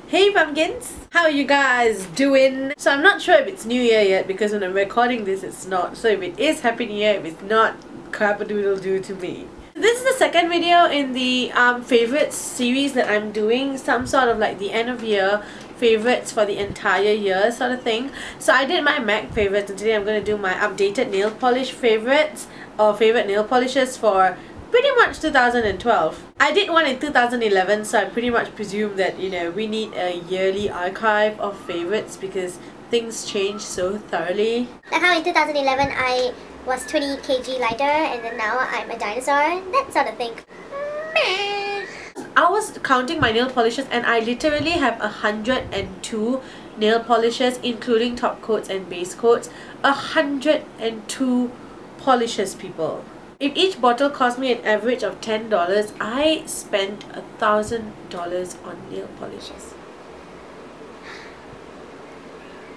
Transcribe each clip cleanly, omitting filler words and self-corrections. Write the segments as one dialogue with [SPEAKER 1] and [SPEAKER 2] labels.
[SPEAKER 1] Hey pumpkins! How are you guys doing? So I'm not sure if it's New Year yet because when I'm recording this it's not. So if it is Happy New Year, if it's not, crap-a-doodle-doo to me. This is the second video in the favorites series that I'm doing. Some sort of like the end of year favorites for the entire year sort of thing. So I did my MAC favorites and today I'm going to do my updated nail polish favorites or favorite nail polishes for pretty much 2012. I did one in 2011, so I pretty much presume that, you know, we need a yearly archive of favorites because things change so thoroughly.
[SPEAKER 2] Like how in 2011 I was 20 kg lighter and then now I'm a dinosaur, that sort of thing.
[SPEAKER 1] I was counting my nail polishes and I literally have 102 nail polishes including top coats and base coats. 102 polishes, people. If each bottle cost me an average of $10, I spent $1,000 on nail polishes.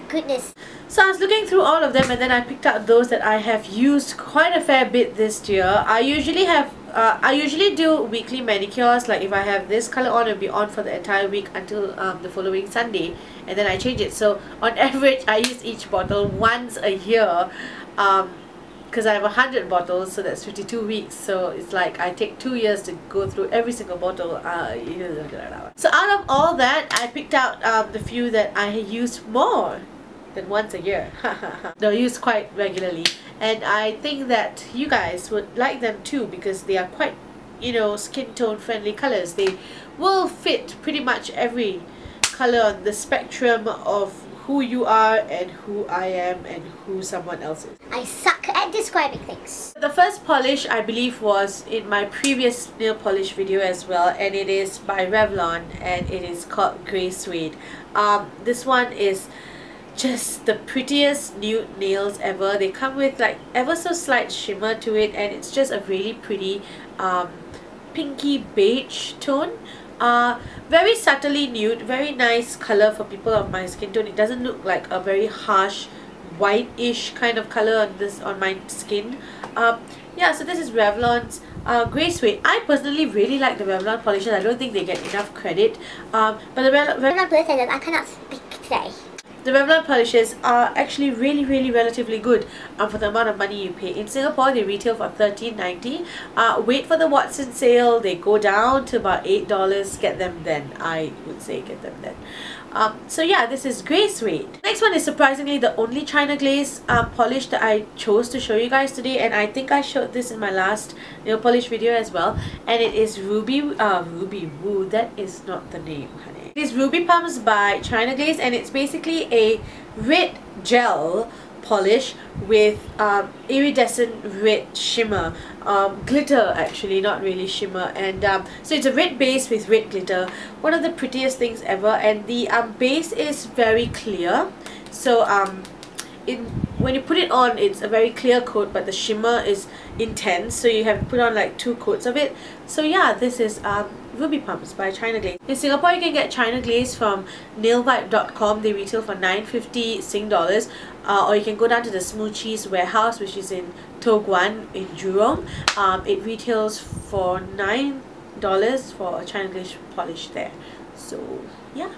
[SPEAKER 2] Goodness.
[SPEAKER 1] So I was looking through all of them and then I picked out those that I have used quite a fair bit this year. I usually do weekly manicures. Like if I have this color on, it'll be on for the entire week until the following Sunday, and then I change it. So on average, I use each bottle once a year. Because I have 100 bottles, so that's 52 weeks, so it's like I take 2 years to go through every single bottle. So out of all that, I picked out the few that I used more than once a year. They're used quite regularly, and I think that you guys would like them too because they are quite, you know, skin tone friendly colors. They will fit pretty much every color on the spectrum of who you are and who I am and who someone else is.
[SPEAKER 2] I suck at describing things.
[SPEAKER 1] The first polish I believe was in my previous nail polish video as well, and it is by Revlon and it is called Grey Suede. This one is just the prettiest nude nails ever. They come with like ever so slight shimmer to it and it's just a really pretty pinky beige tone. Very subtly nude, very nice color for people of my skin tone. It doesn't look like a very harsh white-ish kind of color on my skin. Yeah, so this is Revlon's Grey Suede. I personally really like the Revlon polishes. I don't think they get enough credit. But the
[SPEAKER 2] Revlon polishes, I cannot speak today.
[SPEAKER 1] The Revlon polishes are actually really relatively good for the amount of money you pay. In Singapore, they retail for $13.90. Wait for the Watson sale. They go down to about $8. Get them then. I would say get them then. So yeah, this is Grey Suede. Next one is surprisingly the only China Glaze polish that I chose to show you guys today, and I think I showed this in my last nail polish video as well. And it is Ruby Woo. That is not the name, honey. It is Ruby Pumps by China Glaze, and it's basically a red gel polish with iridescent red shimmer, glitter actually, not really shimmer, and so it's a red base with red glitter. One of the prettiest things ever, and the base is very clear, so when you put it on, it's a very clear coat, but the shimmer is intense, so you have to put on like 2 coats of it. So yeah, this is Ruby Pumps by China Glaze. In Singapore, you can get China Glaze from nailvibe.com. They retail for $9.50 Sing dollars, or you can go down to the Smooth Cheese warehouse, which is in Toh Guan in Jurong. It retails for $9 for a China Glaze polish there. So yeah.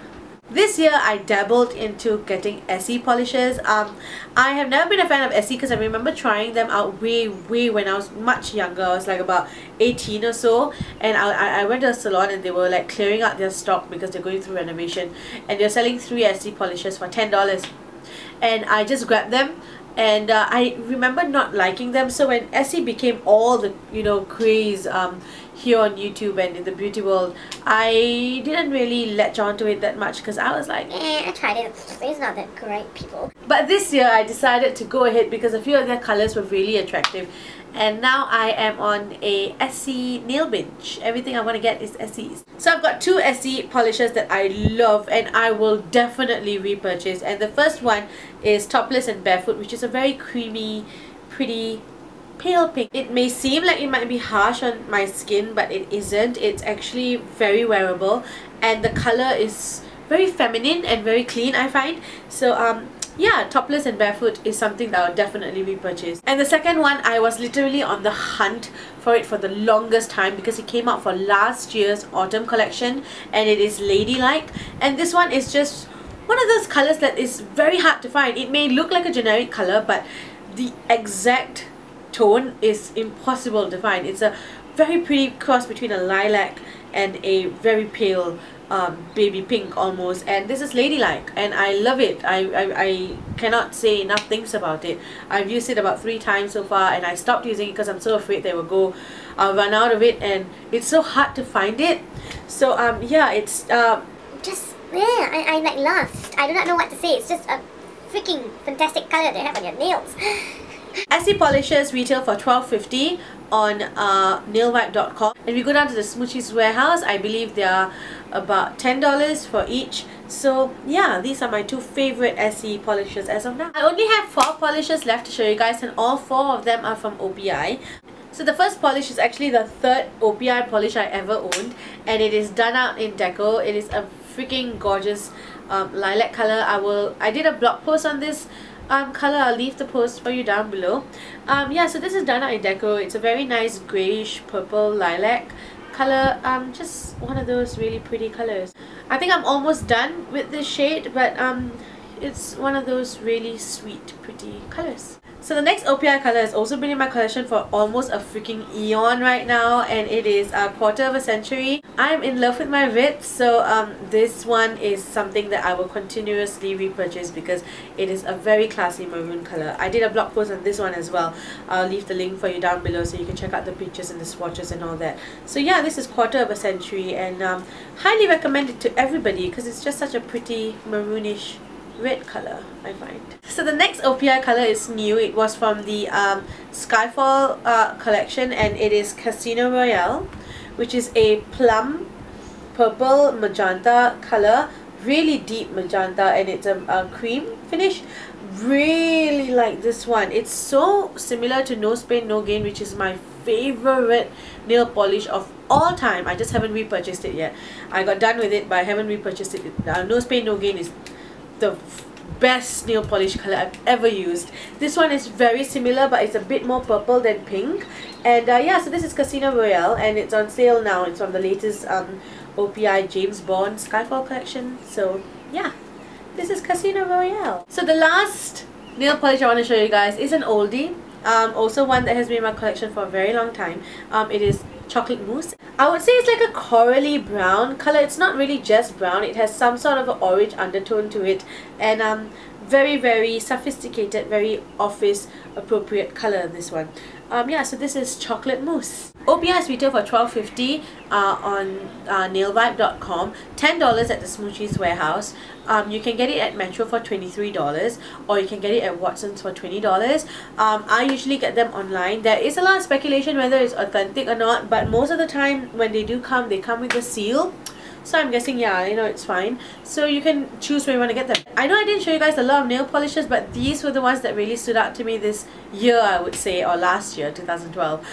[SPEAKER 1] This year I dabbled into getting Essie polishes. I have never been a fan of Essie because I remember trying them out way when I was much younger. I was like about 18 or so, and I went to a salon and they were like clearing out their stock because they're going through renovation, and they're selling 3 Essie polishes for $10, and I just grabbed them. And I remember not liking them, so when Essie became all the, you know, craze here on YouTube and in the beauty world, I didn't really latch on to it that much because I was like,
[SPEAKER 2] I tried it, it's not that great, people.
[SPEAKER 1] But this year I decided to go ahead because a few of their colors were really attractive, and now I am on a Essie nail binge. Everything I want to get is Essie's. So I've got 2 Essie polishes that I love and I will definitely repurchase, and the first one is Topless and Barefoot, which is a very creamy, pretty pale pink. It may seem like it might be harsh on my skin, but it isn't. It's actually very wearable and the color is very feminine and very clean, I find. So yeah, topless and barefoot is something that I would definitely repurchase. And the second one, I was literally on the hunt for it for the longest time because it came out for last year's autumn collection, and it is Ladylike. And this one is just one of those colors that is very hard to find. It may look like a generic color, but the exact tone is impossible to find. It's a very pretty cross between a lilac and a very pale baby pink almost, and this is Ladylike and I love it. I cannot say enough things about it. I've used it about 3 times so far, and I stopped using it because I'm so afraid I'll run out of it, and it's so hard to find it. So yeah, it's
[SPEAKER 2] just I'm like lost. I do not know what to say. It's just a freaking fantastic color to have on your nails.
[SPEAKER 1] Essie polishes retail for $12.50 on nailvibe.com, and we go down to the Smoochie's warehouse. I believe they are about $10 for each. So yeah, these are my 2 favorite Essie polishes as of now. I only have 4 polishes left to show you guys, and all 4 of them are from OPI. So the first polish is actually the 3rd OPI polish I ever owned, and it is done out in deco. It is a freaking gorgeous lilac color. I did a blog post on this color. I'll leave the post for you down below. Yeah, so this is done out in deco. It's a very nice greyish purple lilac color. Just one of those really pretty colors. I think I'm almost done with this shade, but it's one of those really sweet pretty colors. So the next OPI color has also been in my collection for almost a freaking eon right now, and it is a 1/4 of a century. I'm in love with my Vithi, so this one is something that I will continuously repurchase because it is a very classy maroon color. I did a blog post on this one as well. I'll leave the link for you down below so you can check out the pictures and the swatches and all that. So yeah, this is 1/4 of a century, and highly recommend it to everybody because it's just such a pretty maroonish red color, I find. So the next OPI color is new. It was from the Skyfall collection, and it is Casino Royale, which is a plum purple magenta color, really deep magenta, and it's a cream finish. Really like this one. It's so similar to No Pain No Gain, which is my favorite nail polish of all time. I just haven't repurchased it yet. I got done with it, but I haven't repurchased it. No Pain No Gain is the best nail polish color I've ever used. This one is very similar, but it's a bit more purple than pink. And yeah, so this is Casino Royale, and it's on sale now. It's from the latest OPI James Bond Skyfall collection. So yeah, this is Casino Royale. So the last nail polish I want to show you guys is an oldie. Also one that has been in my collection for a very long time. It is Chocolate Mousse. I would say it's like a corally brown color. It's not really just brown. It has some sort of an orange undertone to it, and very, very sophisticated, very office appropriate color, this one. Yeah, so this is Chocolate Mousse. OPI's retail for $12.50 on nailvibe.com, $10 at the Smoochie's warehouse. You can get it at Metro for $23, or you can get it at Watson's for $20. I usually get them online. There is a lot of speculation whether it's authentic or not, but most of the time when they do come, they come with a seal. So I'm guessing, yeah, you know, it's fine. So you can choose where you want to get them. I know I didn't show you guys a lot of nail polishes, but these were the ones that really stood out to me this year, I would say, or last year, 2012.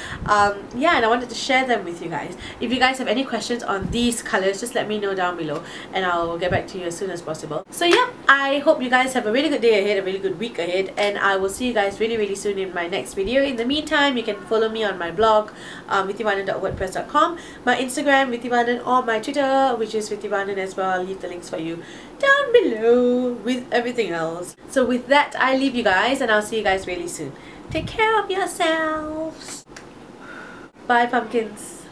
[SPEAKER 1] Yeah, and I wanted to share them with you guys. If you guys have any questions on these colors, just let me know down below, and I'll get back to you as soon as possible. So yeah, I hope you guys have a really good day ahead, a really good week ahead, and I will see you guys really, really soon in my next video. In the meantime, you can follow me on my blog, vithivanan.wordpress.com, my Instagram, vithivanan, or my Twitter, which is vithivanan as well. I'll leave the links for you down below with everything else. So with that, I leave you guys, and I'll see you guys really soon. Take care of yourselves. Bye, pumpkins.